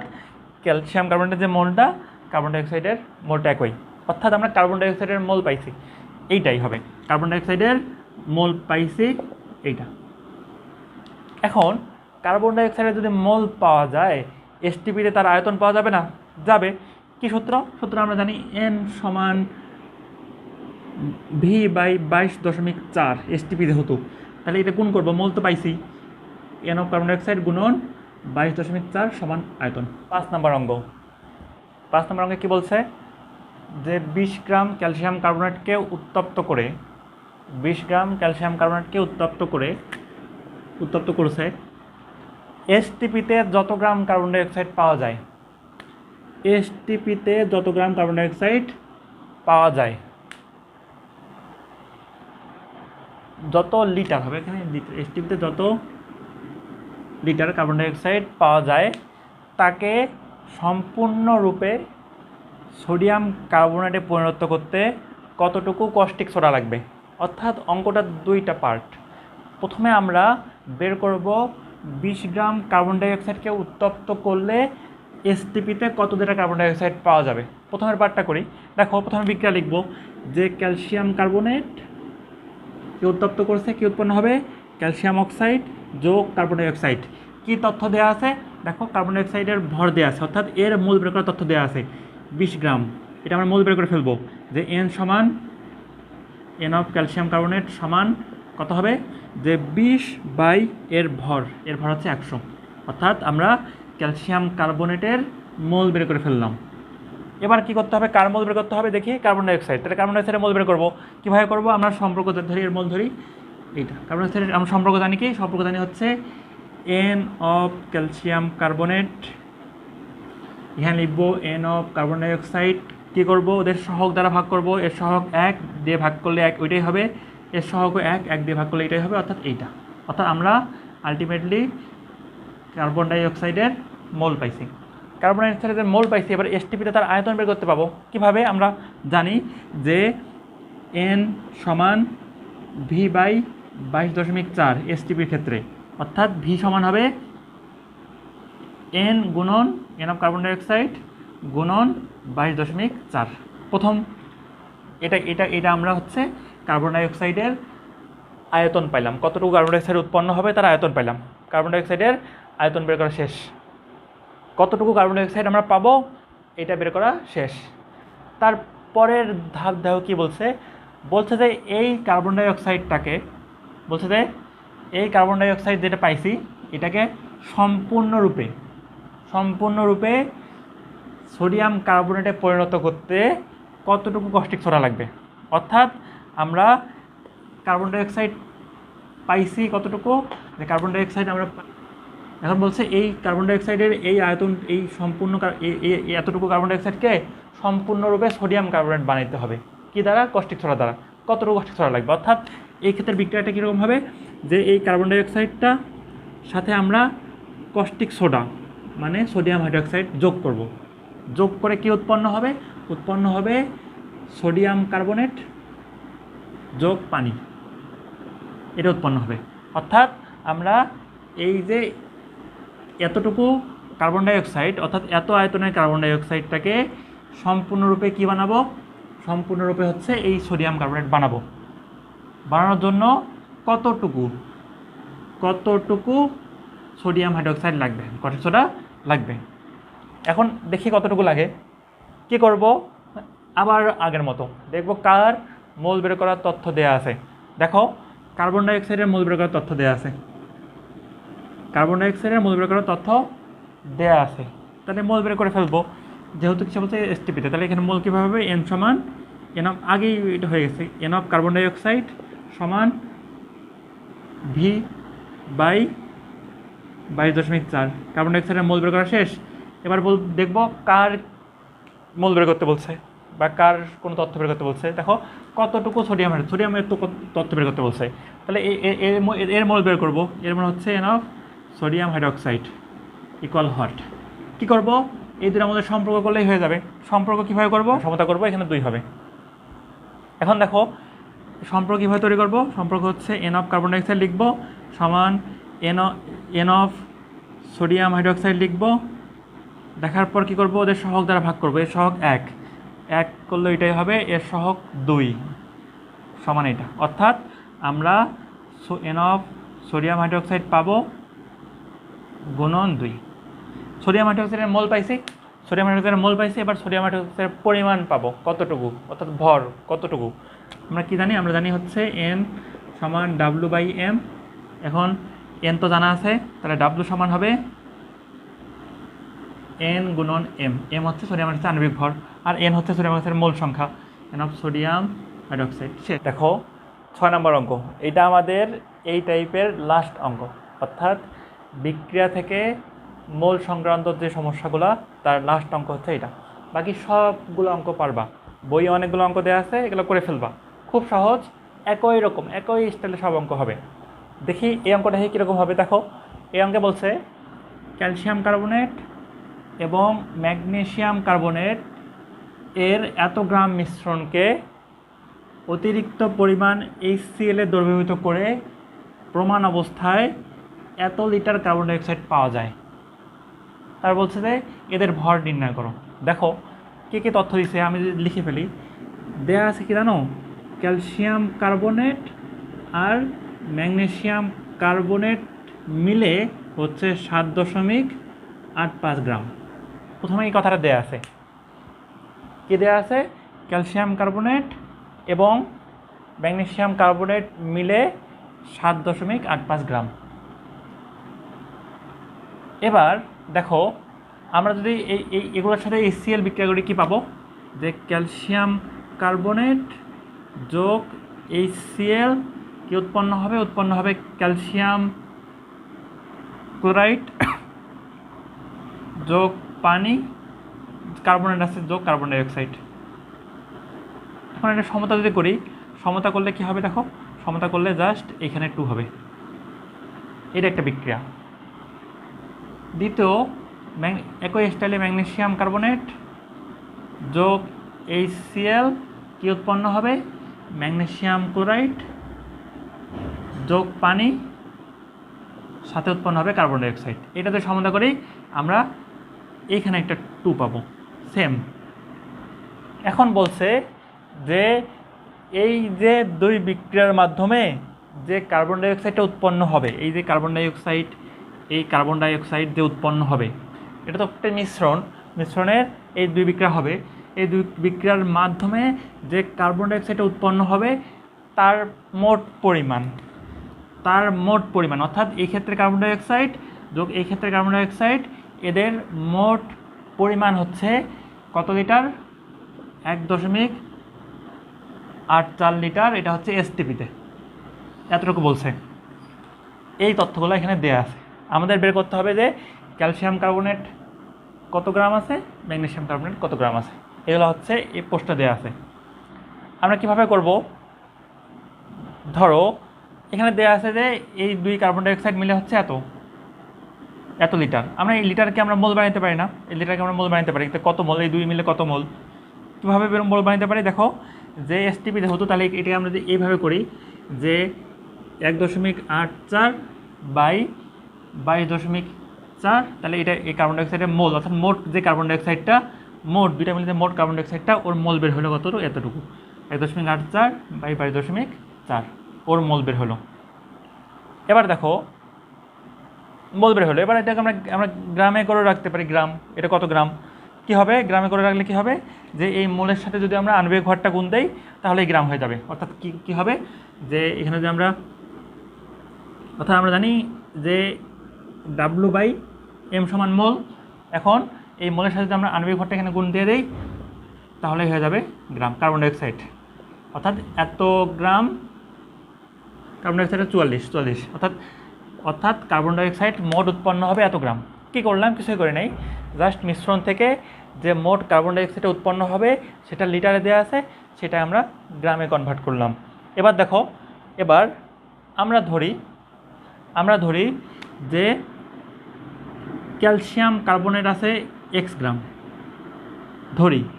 ক্যালসিয়াম কার্বনেটের যে মোলটা, কার্বন ডাইঅক্সাইডের মোলটা একই, অর্থাৎ আমরা কার্বন ডাইঅক্সাইডের মোল পাইছি, এইটাই হবে কার্বন ডাইঅক্সাইডের মোল পাইছি এইটা। এখন কার্বন ডাইঅক্সাইডের যদি মোল পাওয়া যায়, এসটিপিতে তার আয়তন পাওয়া যাবে না, যাবে। কি সূত্র আমরা জানি, N সমান V/22.4 এসটিপি যেহেতু, তাহলে এটা গুণ করবো, মোল তো পাইছি, N অফ কার্বন ডাইঅক্সাইড গুণন 22.4 সমান আয়তন। 5 নম্বর অঙ্কে কী বলছে যে 20 গ্রাম ক্যালসিয়াম কার্বনেটকে উত্তপ্ত করেছে, এসটিপিতে যত গ্রাম কার্বন ডাইঅক্সাইড পাওয়া যায়, যত লিটার হবে, এখানে এসটিপিতে যত লিটার কার্বন ডাইঅক্সাইড পাওয়া যায় তাকে সম্পূর্ণরূপে সোডিয়াম কার্বনেটে পরিণত করতে কতটুকু কস্টিক সোডা লাগবে। অর্থাৎ অঙ্কটা 2টা পার্ট। প্রথমে আমরা বের করব 20 গ্রাম কার্বন ডাইঅক্সাইডকে উত্তপ্ত করলে এসটিপিতে কত লিটার কার্বন ডাইঅক্সাইড পাওয়া যাবে। প্রথমের পার্টটা করি। দেখো প্রথমে বিক্রিয়া লিখব যে ক্যালসিয়াম কার্বনেট উত্তপ্ত করছে, কি উৎপন্ন হবে, ক্যালসিয়াম অক্সাইড যোগ কার্বন ডাইঅক্সাইড। কী তথ্য দেওয়া আছে, দেখো কার্বন ডাইঅক্সাইডের ভর দেওয়া আছে, অর্থাৎ এর মোল বের করার তথ্য দেওয়া আছে 20 গ্রাম। এটা আমরা মোল বের করে ফেলবো যে N সমান N অফ ক্যালসিয়াম কার্বনেট সমান কত হবে, যে 20 বাই এর ভর হচ্ছে 100। অর্থাৎ আমরা ক্যালসিয়াম কার্বনেটের মোল বের করে ফেললাম। এবার কি করতে হবে, কার মোল বের করতে হবে দেখি, কার্বন ডাইঅক্সাইড। তাহলে কার্বন ডাইঅক্সাইডের মোল বের করবো কীভাবে করবো, আমরা সম্পর্ক ধরি, এর মোল ধরি এইটা। কার্বন ডাইঅক্সাইডের আমরা সম্পর্ক জানি কি, সম্পর্ক জানি হচ্ছে এন অফ ক্যালসিয়াম কার্বনেট, এখানে লিখবো এন অফ কার্বন ডাইঅক্সাইড। কী করবো, ওদের সহগ দ্বারা ভাগ করব, এর সহগ 1 দিয়ে ভাগ করলে 1 ওইটাই হবে, এর সহগও 1 দিয়ে ভাগ করলে এটাই হবে, অর্থাৎ এইটা। অর্থাৎ আমরা আলটিমেটলি কার্বন ডাইঅক্সাইডের মোল পাইছি। কার্বন ডাইঅক্সাইডের মোল পাইছি। এবার এসটিপিতে তার আয়তন বের করতে পাবো কীভাবে, আমরা জানি যে এন সমান ভি বাই 22.4 এসটিপির ক্ষেত্রে, অর্থাৎ ভি সমান হবে এন গুণন এন অফ কার্বন ডাইঅক্সাইড গুণন 22.4। প্রথম এটা এটা এটা আমরা হচ্ছে কার্বন ডাইঅক্সাইডের আয়তন পাইলাম, কতটুকু কার্বন ডাইঅক্সাইড উৎপন্ন হবে তার আয়তন পাইলাম। কার্বন ডাইঅক্সাইডের আয়তন বের করা শেষ। কতটুকু কার্বন ডাইঅক্সাইড আমরা পাবো এটা বের করা শেষ। তারপরের ধাপ দেখো কী বলছে, বলছে যে এই কার্বন ডাইঅক্সাইডটাকে, বলছে যে এই কার্বন ডাইঅক্সাইড যেটা পাইছি এটাকে সম্পূর্ণরূপে সোডিয়াম কার্বনেটে পরিণত করতে কতটুকু কস্টিক সোডা লাগবে। অর্থাৎ আমরা কার্বন ডাইঅক্সাইড পাইছি কতটুকু, যে কার্বন ডাইঅক্সাইড আমরা এখন বলছে এই কার্বন ডাইঅক্সাইডের এই আয়তন, এই সম্পূর্ণ এতটুকু কার্বন ডাইঅক্সাইডকে সম্পূর্ণরূপে সোডিয়াম কার্বনেট বানাইতে হবে। কী দ্বারা, কস্টিক সোডা দ্বারা। কতটুকু কস্টিক সোডা লাগবে, অর্থাৎ এই ক্ষেত্রে বিক্রিয়াটা কীরকম হবে, যে এই কার্বন ডাইঅক্সাইডটা সাথে আমরা কস্টিক সোডা মানে সোডিয়াম হাইড্রোক্সাইড যোগ করব। যোগ করে কি উৎপন্ন হবে, উৎপন্ন হবে সোডিয়াম কার্বনেট যোগ পানি, এটা উৎপন্ন হবে। অর্থাৎ আমরা এই যে এতটুকু কার্বন ডাইঅক্সাইড, অর্থাৎ এত আয়তনের কার্বন ডাইঅক্সাইডটাকে সম্পূর্ণরূপে কি বানাবো, সম্পূর্ণরূপে হচ্ছে এই সোডিয়াম কার্বনেট বানাবো। বানানোর জন্য কতটুকু সোডিয়াম হাইড্রোক্সাইড লাগবে, কস্টিক সোডা লাগবে। এখন দেখি কতটুকু লাগে। কি করব, আবার আগের মতো দেখব কার মোল বের করার তথ্য দেয়া আছে। দেখো কার্বন ডাইঅক্সাইডের মোল বের করার তথ্য দেয়া আছে, কার্বন ডাইঅক্সাইডের মোল বের করার তথ্য দেয়া আছে। তাহলে মোল বের করে ফেলবো, যেহেতু কিছু বলছে এসটিপিতে। তাহলে এখানে মোল কীভাবে হবে, এন সমান এন অফ, আগেই এটা হয়ে গেছে, এন অফ কার্বন ডাইঅক্সাইড সমান ভি বাই 22.4। কার্বন ডাইঅক্সাইডের মোল বের করা শেষ। এবার দেখব কার মোল বের করতে বলছে বা কার কোনো তথ্য বের করতে বলছে। দেখো কতটুকু সোডিয়ামের তো তথ্য বের করতে বলছে। তাহলে এর মোল বের করব। এর মোল হচ্ছে N of sodium hydroxide equal হট। কী করব, এই দুটোর মধ্যে সম্পর্ক করলেই হয়ে যাবে। সম্পর্ক কীভাবে করব, সমতা করব, এখানে 2 হবে। এখন দেখো সম্পর্ক কীভাবে তৈরি করব, সম্পর্ক হচ্ছে এন অফ কার্বন ডাইঅক্সাইড লিখব সমান এন অফ সোডিয়াম হাইড্রোক্সাইড লিখব। দেখার পর কী করব, ওদের সহগ দ্বারা ভাগ করব। এর সহগ 1 করলে এটাই হবে, এর সহগ 2 সমান এটা। অর্থাৎ আমরা এন অফ সোডিয়াম হাইড্রোক্সাইড পাবো গুণন 2। সোডিয়াম হাইড্রোক্সাইডের মোল পাইছি, এবার সোডিয়াম হাইড্রোক্সাইডের পরিমাণ পাবো কতটুকু, অর্থাৎ ভর কতটুকু। আমরা কি জানি, আমরা জানি হচ্ছে এন সমান ডাব্লু বাই এম। এখন এন তো জানা আছে, তাহলে ডাব্লু সমান হবে এন গুণন এম। এম হচ্ছে সোডিয়াম হাইড্রোক্সাইড আণবিক ভর, আর এন হচ্ছে সোডিয়াম হাইড্রোক্সাইডের মোল সংখ্যা, এন অফ সোডিয়াম হাইড্রোক্সাইড। দেখো 6 নম্বর অঙ্ক, এটা আমাদের এই টাইপের লাস্ট অঙ্ক। অর্থাৎ বিক্রিয়া থেকে মোল সংক্রান্ত যে সমস্যাগুলো, তার লাস্ট অঙ্ক হচ্ছে এটা। বাকি সবগুলো অঙ্ক পারবা, বইয়ে অনেকগুলো অঙ্ক দেওয়া আছে, এগুলো করে ফেলবা। খুব সহজ, একই রকম একই স্টাইলে সব অঙ্ক হবে। দেখি এই অঙ্কটা কীরকম হবে। দেখো এই অঙ্কে বলছে ক্যালসিয়াম কার্বনেট এবং ম্যাগনেসিয়াম কার্বনেট এর এত গ্রাম মিশ্রণকে অতিরিক্ত পরিমাণ HCl এ দ্রবীভূত করে প্রমাণ অবস্থায় এত লিটার কার্বন ডাইঅক্সাইড পাওয়া যায়। তার বলছে যে এদের ভর নির্ণয় করো। দেখো কী কী তথ্য দিচ্ছে, আমি যদি লিখে ফেলি। দেয়া আছে কি জানো, ক্যালসিয়াম কার্বনেট আর ম্যাগনেসিয়াম কার্বনেট মিলে হচ্ছে 7.85 গ্রাম। প্রথমে এই কথাটা দেয়া আছে, কি দেয়া আছে, ক্যালসিয়াম কার্বনেট এবং ম্যাগনেসিয়াম কার্বনেট মিলে 7.85 গ্রাম। এবার দেখো আমরা যদি এগুলোর সাথে HCl বিক্রিয়া করি কী পাবো, যে ক্যালসিয়াম কার্বনেট যোগ HCl কি উৎপন্ন হবে ক্যালসিয়াম ক্লোরাইড যোগ পানি, কার্বনেট আছে যোগ কার্বন ডাইঅক্সাইড। এখন এটা সমতা যদি করি, সমতা করলে কি হবে দেখো, সমতা করলে জাস্ট এখানে 2 হবে। এটা একটা বিক্রিয়া। দ্বিতীয় একই স্টাইলে ম্যাগনেসিয়াম কার্বনেট যোগ HCl কি উৎপন্ন হবে, ম্যাগনেসিয়াম ক্লোরাইড যোগ পানি, সাথে উৎপন্ন হবে কার্বন ডাইঅক্সাইড। এটাতে সমতা করি আমরা এইখানে একটা 2 পাবো সেম। এখন বলছে যে এই যে 2 বিক্রিয়ার মাধ্যমে যে কার্বন ডাইঅক্সাইডটা উৎপন্ন হবে, এই যে কার্বন ডাইঅক্সাইড যে উৎপন্ন হবে, এটা তো একটা মিশ্রণের এই 2 বিক্রিয়া হবে। এই 2 বিক্রিয়ার মাধ্যমে যে কার্বন ডাইঅক্সাইডটা উৎপন্ন হবে তার মোট পরিমাণ অর্থাৎ এই ক্ষেত্রে কার্বন ডাইঅক্সাইড যোগ এই ক্ষেত্রে কার্বন ডাইঅক্সাইড, এদের মোট পরিমাণ হচ্ছে কত লিটার, 1.84 লিটার। এটা হচ্ছে STPতে, এতটুকু বলছে। এই তথ্যগুলো এখানে দেয়া আছে। আমাদের বের করতে হবে যে ক্যালসিয়াম কার্বনেট কত গ্রাম আছে, ম্যাগনেসিয়াম কার্বনেট কত গ্রাম আছে। এগুলো হচ্ছে এই পোস্টটা দেওয়া আছে। আমরা কিভাবে করব, ধরো এখানে দেওয়া আছে যে এই 2 কার্বন ডাইঅক্সাইড মিলে হচ্ছে এত লিটার। আমরা এই লিটারকে আমরা মোল বানাতে পারি না, এই লিটারকে আমরা মোল বানাতে পারি, কত মোল, এই 2 মিলে কত মোল, কীভাবে মোল বানাতে পারি দেখো, যে STP যেহেতু, তাহলে এটাকে আমরা যদি এইভাবে করি যে 1.84 বাই 22.4, তাহলে এটা এই কার্বন ডাইঅক্সাইডের মোল, অর্থাৎ মোট যে কার্বন ডাইঅক্সাইডটা, মোট 2টা মিলে মোট কার্বন ডাইঅক্সাইডটা ওর মোল বের হলো কতটুকু, এতটুকু, 1.84 বাই 22.4 ওর মোল বের হলো। এবার দেখো মোল বের হলো। এবার এটাকে আমরা গ্রামে করে রাখতে পারি, গ্রাম, এটা কত গ্রাম, কী হবে, গ্রামে করে রাখলে কী হবে, যে এই মোলের সাথে যদি আমরা আণবিক ভরটা গুণ দেই তাহলে এই গ্রাম হয়ে যাবে। অর্থাৎ কী হবে, যে এখানে যদি আমরা জানি যে W/M সমান মোল। এখন এই মোলের সাথে যদি আমরা আণবিক ভরটা এখানে গুণ দিয়ে দিই তাহলে হয়ে যাবে গ্রাম কার্বন ডাইঅক্সাইড। অর্থাৎ এত গ্রাম কার্বন ডাইঅক্সাইড 44, অর্থাৎ কার্বন ডাইঅক্সাইড মোট উৎপন্ন হবে এত গ্রাম। কী করলাম, কিছুই করে নাই, জাস্ট মিশ্রণ থেকে যে মোট কার্বন ডাইঅক্সাইড উৎপন্ন হবে সেটা লিটারে দেওয়া আছে, সেটা আমরা গ্রামে কনভার্ট করলাম। এবার দেখো, এবার আমরা ধরি যে ক্যালসিয়াম কার্বনেট আছে X গ্রাম,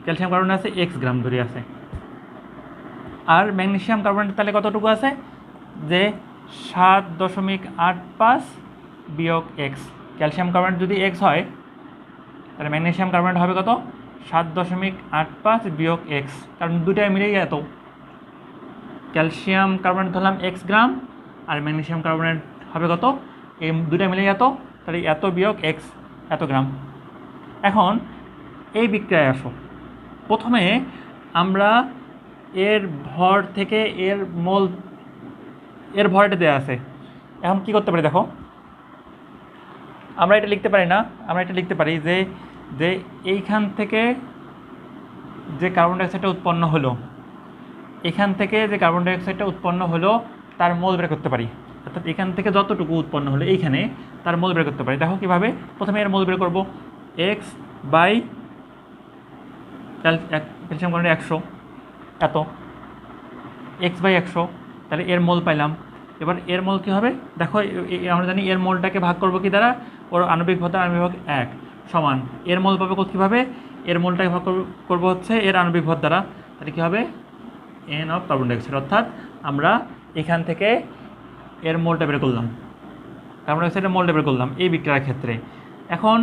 ক্যালসিয়াম কার্বনেট আছে X গ্রাম ধরি আছে, আর ম্যাগনেসিয়াম কার্বনেট তাহলে কতটুকু আছে, যে 7.85 বিয়োগ X। ক্যালসিয়াম কার্বনেট যদি X হয় তাহলে ম্যাগনেসিয়াম কার্বনেট হবে কত, 7.85 বিয়োগ X, কারণ দুটাই মিলেই এত। ক্যালসিয়াম কার্বনেট ধরলাম X গ্রাম, আর ম্যাগনেসিয়াম কার্বনেট হবে কত, এই দুটা মিলেই এত, তাহলে এত বিয়োগ X, এত গ্রাম। এখন এই বিক্রিয়ায় আসো, প্রথমে আমরা এর ভর থেকে এর ভরটা দেওয়া আছে। এখন কি করতে পারি দেখো, আমরা এটা লিখতে পারি না, আমরা এটা লিখতে পারি যে এইখান থেকে যে কার্বন ডাইঅক্সাইডটা উৎপন্ন হলো, এখান থেকে যে কার্বন ডাইঅক্সাইডটা উৎপন্ন হলো তার মোল বের করতে পারি। অর্থাৎ এখান থেকে যতটুকু উৎপন্ন হলো এইখানে তার মোল বের করতে পারি। দেখো কীভাবে, প্রথমে এর মোল বের করবো, X বাই ক্যালসিয়াম কার্বনেট 100 এত, X বাই 100, তাহলে এর মোল পাইলাম। এবার এর মোল কী হবে দেখো, আমরা জানি এর মোলটাকে ভাগ করবো কি দ্বারা, ওর আণবিক ভর 1 সমান এর মোল পাবে কীভাবে, এর মোলটাকে ভাগ করবো হচ্ছে এর আণবিক ভর দ্বারা, তাহলে কী হবে N অফ কার্বন ডাইঅক্সাইড। অর্থাৎ আমরা এখান থেকে এর মোলটা বের করলাম, কার্বন ডাইঅক্সাইডের মোলটা বের করলাম এই বিক্রিয়ার ক্ষেত্রে। এখন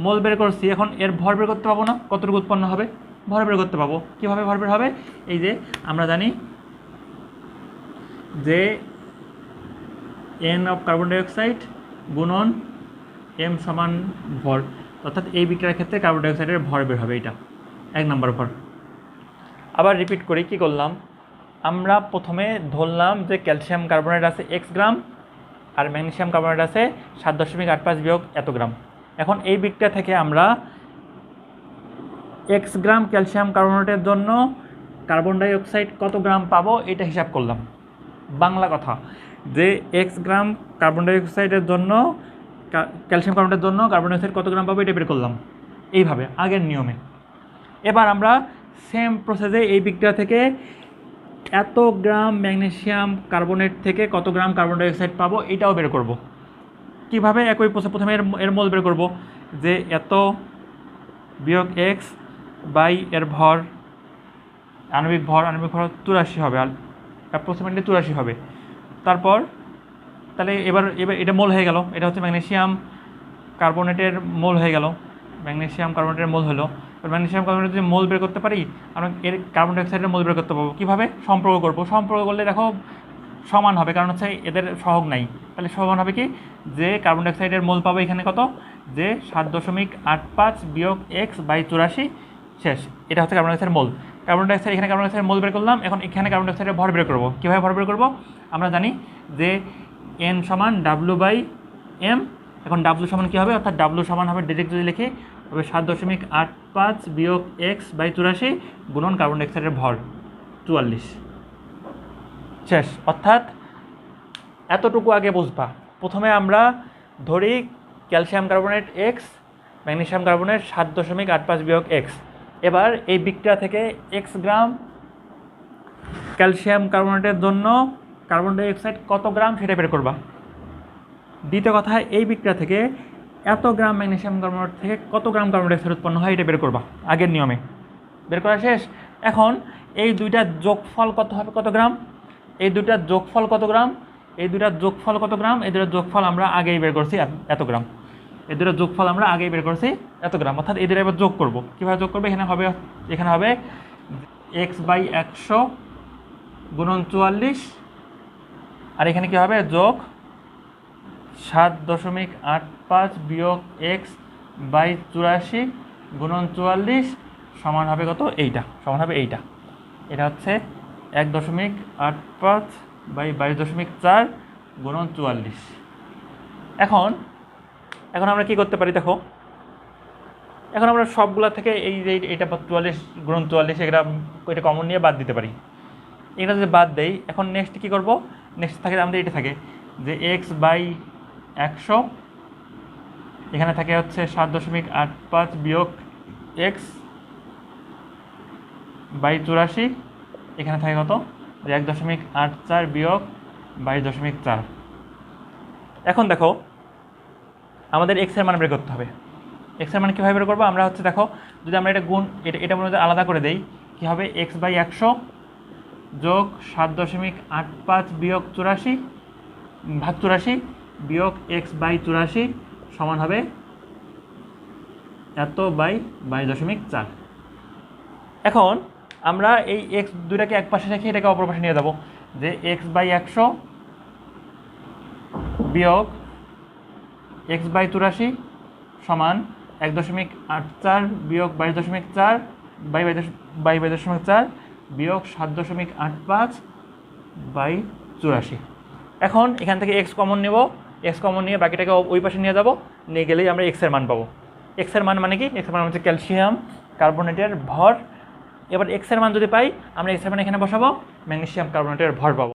মোল বের করছি, এখন এর ভর বের করতে পাবো না, কতটুকু উৎপন্ন হবে, ভর বের করতে পাবো। কীভাবে ভর বের হবে, এই যে আমরা জানি যে N অফ কার্বন ডাইঅক্সাইড গুণন M সমান ভর, অর্থাৎ এই বিক্রিয়ার ক্ষেত্রে কার্বন ডাইঅক্সাইডের ভর বের হবে, এটা 1 নম্বর ভর। আবার রিপিট করি, কী করলাম, আমরা প্রথমে ধরলাম যে ক্যালসিয়াম কার্বনেট আছে X গ্রাম, আর ম্যাগনেসিয়াম কার্বনেট আছে 7.85 বিয়োগ এত গ্রাম। এখন এই বিক্রিয়া থেকে আমরা x গ্রাম ক্যালসিয়াম কার্বনেটের জন্য কার্বন ডাই অক্সাইড কত গ্রাম পাবো এটা হিসাব করলাম। বাংলা কথা যে x গ্রাম কার্বন ডাই অক্সাইডের জন্য ক্যালসিয়াম কার্বনেটের জন্য কার্বন ডাই অক্সাইড কত গ্রাম পাবো এটা বের করলাম এইভাবে আগের নিয়মে। এবার আমরা সেম প্রসেসে এই বিক্রিয়া থেকে এত গ্রাম ম্যাগনেসিয়াম কার্বনেট থেকে কত গ্রাম কার্বন ডাই অক্সাইড পাবো এটাও বের করব। কীভাবে? একই প্রসেস, প্রথমে এর মোল বের করব যে এত বিয়োগ x বাই এর ভর, আণবিক ভর 84 হবে, আর অ্যাপ্রক্সিমেটলি 84 হবে। তারপর তাহলে এবার এটা মোল হয়ে গেল, এটা হচ্ছে ম্যাগনেসিয়াম কার্বনেটের মোল হয়ে গেল, ম্যাগনেসিয়াম কার্বনেটের মোল হলো। ম্যাগনেসিয়াম কার্বনেট যদি মোল বের করতে পারি আমরা এর কার্বন ডাইঅক্সাইডের মোল বের করতে পারবো। কীভাবে? সম্পর্ক করব। সম্পর্ক করলে দেখো সমান হবে, কারণ হচ্ছে এদের সহগ নাই। তাহলে সমান হবে কি যে কার্বন ডাইঅক্সাইডের মোল পাবো এখানে কত, যে 7.85 বিয়োগ x বাই 84 শেষ। এটা হচ্ছে কার্বন ডাইঅক্সাইডের মোল। কার্বন ডাইঅক্সাইড এখানে কার্বন ডাইঅক্সাইডের মোল বের করলাম। এখন এখানে কার্বন ডাইঅক্সাইডের ভর বের করবো। কীভাবে ভর বের করবো? আমরা জানি যে n সমান w বাই m। এখন w সমান কী হবে, অর্থাৎ w সমান হবে ডিরেক্ট যদি লিখি হবে 7.85 বিয়োগ x বাই 84 গুণন কার্বন ডাইঅক্সাইডের ভর 44 শেষ। অর্থাৎ এতটুকু আগে বুঝবা। প্রথমে আমরা ধরি calcium carbonate x, magnesium carbonate 7.85 বিয়োগ x। এবার এই বিক্রিয়া থেকে x গ্রাম ক্যালসিয়াম কার্বনেটের জন্য কার্বন ডাই অক্সাইড কত গ্রাম সেটা বের করবা। দ্বিতীয় কথা, এই বিক্রিয়া থেকে এত গ্রাম ম্যাগনেসিয়াম কার্বনেট থেকে কত গ্রাম কার্বন ডাই অক্সাইড উৎপন্ন হয় এটা বের করবা আগের নিয়মে। বের করা শেষ। এখন এই দুইটার যোগফল কত হবে, কত গ্রাম, এই দুইটার যোগফল কত গ্রাম, এই দুইটার যোগফল কত গ্রাম, এই দুইটার যোগফল আমরা আগেই বের করছি এত গ্রাম। এই দুইটার যোগফল আমরা আগেই বের করছি এত গ্রাম। অর্থাৎ এই দুইটা এবার যোগ করবো। কীভাবে যোগ করবো? এখানে হবে x বাই 100 গুণন 44, আর এখানে কী হবে যোগ 7.85 বিয়োগ x বাই 84 গুণন 44 সমান হবে কত, এইটা সমান হবে এইটা। এটা হচ্ছে 1.85 বাই 22.4 গুণন 44। এখন আমরা কি করতে পারি দেখো, এখন আমরা সবগুলা থেকে এই যে এটা 44 গুণন 44 এটা কমন নিয়ে বাদ দিতে পারি। এটা যদি বাদ দেই, এখন নেক্সট কী করবো, নেক্সট থাকে আমাদের এটা থাকে যে x বাই 100, এখানে থাকে হচ্ছে 7.85 বিয়োগ x বাই 84, এখানে থাকে কত, যে 1.84 বিয়োগ 22.4। এখন দেখো আমাদের x এর মান বের করতে হবে। x এর মান কীভাবে বের করবো? আমরা হচ্ছে দেখো যদি আমরা এটা গুণ এটা মধ্যে আলাদা করে দেই, কী হবে, x বাই 100 যোগ 7.85 বিয়োগ 84 ভাগ 84 বিয়োগ x বাই 84 সমান হবে এত বাই 22.4। এখন আমরা এই x দুইটাকে এক পাশে রেখে এটাকে অপর পাশে নিয়ে যাবো, যে x বাই 100 বিয়োগ x বাই 84 সমান 1.84 বিয়োগ 22.4 বাই 22.4 বিয়োগ 7.85 বাই 84। এখন এখান থেকে x কমন নেব, x কমন নিয়ে বাকিটাকে ওই পাশে নিয়ে যাব, নিয়ে গেলেই আমরা x এর মান পাবো। x এর মান মানে কি? x এর মান হচ্ছে ক্যালসিয়াম কার্বনেটের ভর। এবার x এর মান যদি পাই আমরা x এর মান এখানে বসাবো, ম্যাগনেসিয়াম কার্বনেটের ভর পাবো।